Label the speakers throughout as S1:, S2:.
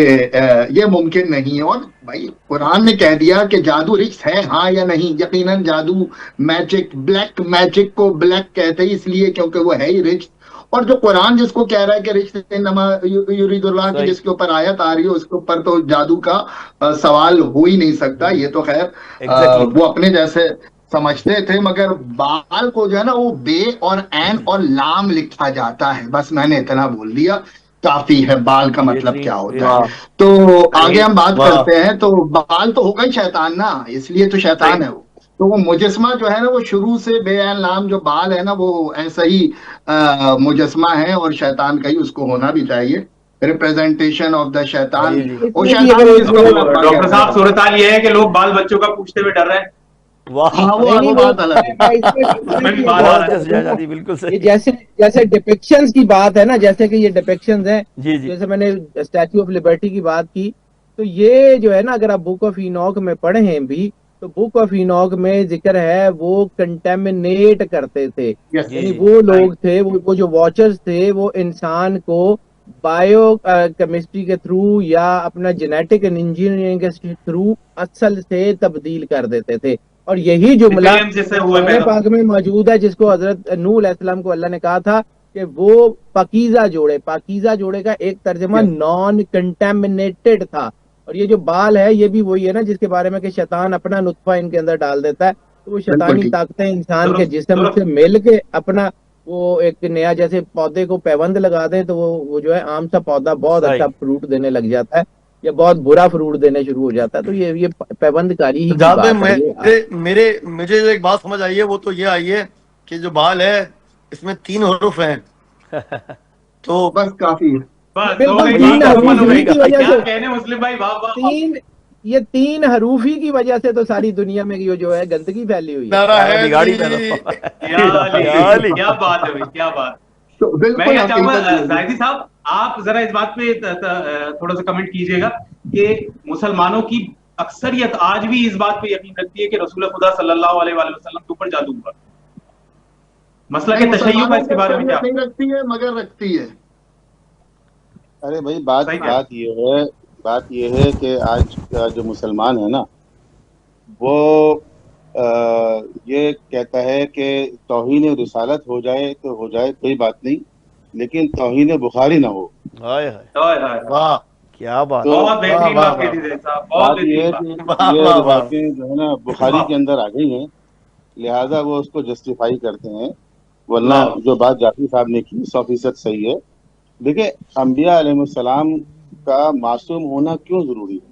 S1: ये मुमकिन नहीं है। और भाई कुरान ने कह दिया कि जादू रिच है, हाँ या नहीं? यकीनन जादू, मैजिक, ब्लैक मैजिक को ब्लैक कहते हैं इसलिए क्योंकि वो है ही रिच। और जो कुरान जिसको कह रहा है कि रिच नमा युरीदुल्लाह की,
S2: सही।
S1: जिसके ऊपर आयत आ रही है उसके ऊपर तो जादू का सवाल हो ही नहीं सकता। ये तो खैर
S2: एग्जैक्टली।
S1: वो अपने जैसे समझते थे। मगर बाल को जो है ना वो बे और एन और लाम लिखा जाता है। बस मैंने इतना बोल दिया, काफी है। बाल का मतलब क्या
S2: बेहतरीन
S1: होता है?
S3: वाह,
S2: बेहतरीन।
S1: तो आगे
S3: सही,
S1: हम बात
S3: वाह।
S1: करते हैं। तो बाल तो होगा ही शैतान ना, इसलिए तो
S3: सही।
S1: शैतान है वो। तो वो मुजस्मा जो है ना, वो शुरू से बे एन लाम जो बाल है ना, वो ऐसा ही मुजस्मा है। और शैतान का ही उसको होना भी चाहिए, रिप्रेजेंटेशन ऑफ द
S2: जी
S1: शैतान।
S2: जी।
S1: वो
S4: इसमें भी
S1: शैतान
S4: अगर
S1: ही
S4: इसमें
S1: जिसको
S3: तो
S1: बुढ़प्पा
S3: डॉक्टर
S1: कहते
S3: साहब,
S1: हैं।
S3: सूरत हाल ये है कि लोग बाल बच्चों का पूछते हुए डर रहे हैं।
S2: वाह।
S1: हाँ,
S4: नहीं नहीं,
S1: वो
S4: वो
S1: बात अलग है।
S4: मैं इसमें इसमें
S3: उसमें भी
S4: भी एक
S3: बाल आ
S4: बात
S3: रहा है।
S4: कर
S2: जबरदस्त
S4: दूं ना।
S2: शहजादी, बिल्कुल
S4: ये
S2: सही।
S4: जैसे जैसे डिपिक्शंस की बात है ना, जैसे कि ये डिपिक्शंस हैं,
S2: जी जी।
S4: जैसे मैंने स्टैचू ऑफ लिबर्टी की बात की, तो ये जो है ना, अगर आप बुक ऑफ इनॉक में पढ़े हैं भी, तो बुक ऑफ इनॉक में जिक्र है वो कंटेमिनेट करते थे।
S1: यस।
S2: जी
S4: यानी
S2: जी।
S4: वो
S3: राइट।
S4: लोग थे, वो जो वॉचर्स थे, वो इंसान को बायो केमिस्ट्री के थ्रू या अपना जेनेटिक इंजीनियरिंग के थ्रू असल से तब्दील कर देते थे। और यही जुमला
S3: निपिलियन जिससे हुए
S4: कुरान
S3: पैदा।
S4: पाक में मौजूद है, जिसको हजरत नूह अलैहिस्सलाम को अल्लाह ने कहा था कि वो पाकीज़ा जोड़े, पाकीज़ा जोड़े का एक तर्जमा
S1: यस।
S4: नॉन कंटेमिनेटेड था। और ये जो बाल है, ये भी वही है ना जिसके बारे में कि शैतान अपना नुत्फा इनके अंदर डाल देता है, तो वो
S1: बिल्कुल
S4: शैतानी
S1: ठीक।
S4: ताकतें इंसान के
S3: दुरुस्त
S4: जिस्म से
S3: दुरुस्त।
S4: मिल के अपना वो एक नया, जैसे पौधे को पैबंद लगा दें तो वो जो है आम सा पौधा बहुत
S2: सही।
S4: अच्छा फ्रूट देने लग जाता है, या बहुत बुरा फ्रूट देने शुरू हो जाता है। तो ये पैबंदकारी ही की
S5: जहाँ पे
S4: बात है ये।
S5: मेरे मेरे मुझे जो एक बात समझ आई है वो तो ये आई है कि जो बाल है इसमें 3 हरूफ हैं। तो
S1: बस काफी है।
S3: बस हो
S4: बिल्कुल
S3: गई
S2: यही
S4: तीन
S3: बात,
S2: काफी
S3: मुकम्मल
S2: है,
S3: हो
S4: हरूफ
S3: गई।
S2: यही
S4: ही की वजह
S2: काफी
S3: क्या
S4: से,
S2: है।
S3: कहने मुस्लिम भाई, वाह वाह वाह।
S4: तीन ये 3 हरूफ ही की वजह से तो सारी दुनिया में ये जो है गंदगी फैली हुई है।
S5: नारा
S2: सारा
S5: है
S2: बिगाड़ी पैदा
S5: जी।
S2: हुआ है।
S3: क्या ली,
S2: क्या ली।
S3: क्या बात है भाई, क्या बात।
S1: तो
S3: मैं
S1: बिल्कुल
S3: क्या चाहूंगा
S1: हकीकत यही है।
S3: जाहिदी साहब, आप जरा इस बात पे थोड़ा सा कमेंट कीजिएगा कि मुसलमानों की अक्सरियत आज भी इस बात पे यकीन रखती है कि रसूल खुदा सल्लल्लाहु अलैहि वसल्लम के ऊपर जादू हुआ। मसला
S1: नहीं,
S3: के तशय्युम का
S1: मुसलमानों की
S3: इसके बारे में
S1: अक्सरियत
S3: क्या?
S1: नहीं रखती है मगर रखती है।
S6: अरे भाई, बात
S3: सही कह
S6: बात ये है, बात ये है कि आज का जो मुसलमान है ना, वो आ, ये कहता है कि तौहीन रिसालत हो जाए तो हो जाए, कोई बात नहीं, लेकिन तौहीन बुखारी ना हो।
S2: हाय हाय।
S3: हाय हाय हाय।
S5: वाह
S2: क्या बात
S6: तो
S2: है।
S3: बहुत
S5: वाह
S3: बेहतरीन
S5: वाह
S3: बात कही
S5: वाह
S3: थी जैद साहब, बहुत
S6: बात ये
S3: बेहतरीन
S6: है
S3: बात।
S6: कि
S5: वाह
S6: ये
S5: वाह वाह।
S6: रिवायतें जो है ना बुखारी
S3: वाह।
S6: के अंदर आ गई हैं, लिहाजा वो उसको जस्टिफाई करते हैं। वरना
S3: अल्लाह।
S6: जो बात जाफरी साहब ने की 100% सही है। देखिए, अम्बिया अलैहिस्सलाम का मासूम होना क्यों जरूरी है?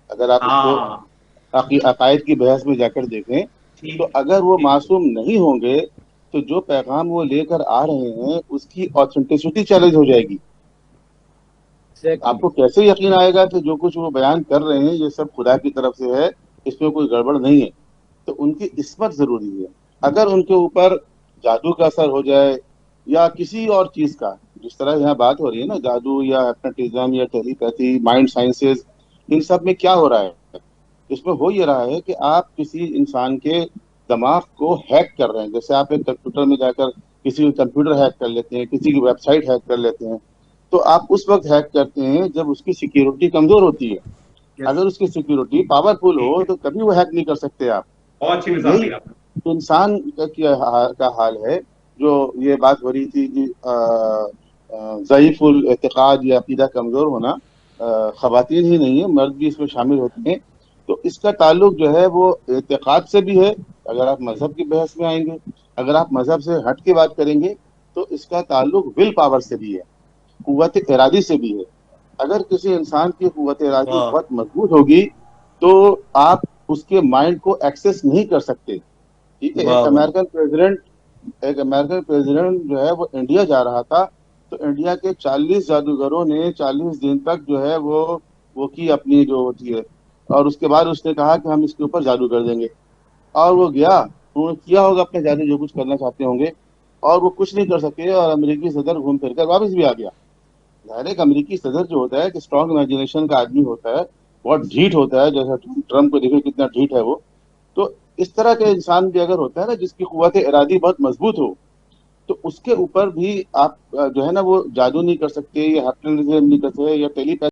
S6: अगर आप उसको
S3: हाँ।
S6: अकायद की बहस में जाकर देखें, तो
S3: ठीक।
S6: अगर वो
S3: ठीक।
S6: मासूम नहीं होंगे तो जो पैगाम वो लेकर आ रहे हैं उसकी ऑथेंटिसिटी चैलेंज हो जाएगी।
S4: एग्जैक्टली।
S6: आपको कैसे यकीन आएगा कि जो कुछ वो बयान कर रहे हैं ये सब खुदा की तरफ से है, इसमें कोई गड़बड़ नहीं है? तो उनकी इस्मत जरूरी है। अगर उनके ऊपर जादू का असर हो जाए या किसी और चीज का, जिस तरह यहाँ बात हो रही है ना, जादू या हिप्नोटिज्म या टेलीपैथी, माइंड साइंसेस, इन सब में क्या हो रहा है? इसमें हो ये रहा है कि आप किसी इंसान के दिमाग को हैक कर रहे हैं। जैसे आप एक कंप्यूटर में जाकर किसी का कंप्यूटर हैक कर लेते हैं, किसी की वेबसाइट हैक कर लेते हैं, तो आप उस वक्त हैक करते हैं जब उसकी सिक्योरिटी कमजोर होती है।
S3: यस।
S6: अगर उसकी सिक्योरिटी पावरफुल
S3: ठीक
S6: हो
S3: है।
S6: तो कभी वो हैक नहीं कर सकते आप।
S3: बहुत अच्छी
S6: तो
S3: मिसाल
S6: यही
S3: दी आपने।
S6: इंसान का हाल है। जो ये बात हो रही थी कि ज़ईफुल एतकाद या अकीदा कमजोर होना, खवातीन ही नहीं है, मर्द भी इसमें शामिल होते हैं। तो इसका ताल्लुक जो है वो एतकाद से भी है। अगर आप मजहब की बहस में आएंगे, अगर आप मजहब से हट के बात करेंगे, तो इसका ताल्लुक विल पावर से भी है, कुव्वत इरादी से भी है। अगर किसी इंसान की कुव्वत इरादी
S5: वाह
S6: बहुत मजबूत होगी तो आप उसके माइंड को एक्सेस नहीं कर सकते। ठीक है,
S5: वाह वाह।
S6: एक अमेरिकन प्रेसिडेंट जो है वो इंडिया जा रहा था, तो इंडिया के 40 जादूगरों ने 40 दिन तक जो है वो की अपनी जो होती है, और उसके बाद उसने कहा कि हम इसके ऊपर जादू कर देंगे। और वो गया, उन्होंने किया होगा अपने जादू, जो कुछ करना चाहते होंगे, और वो कुछ नहीं कर सके, और अमेरिकी सदर घूम फिर कर वापस भी आ गया। हर एक अमेरिकी सदर जो होता है कि स्ट्रॉन्ग इमेजिनेशन का आदमी होता है, बहुत ढीठ होता है। जैसा ट्रम्प को देखो कितना ढीठ है वो। तो इस तरह के इंसान भी अगर होता है ना, जिसकी कुव्वत इरादी बहुत मजबूत हो, तो उसके ऊपर भी आप जो है ना वो जादू नहीं कर सकते, या हिप्नोटिज्म नहीं कर सकते, या टेलीपैथी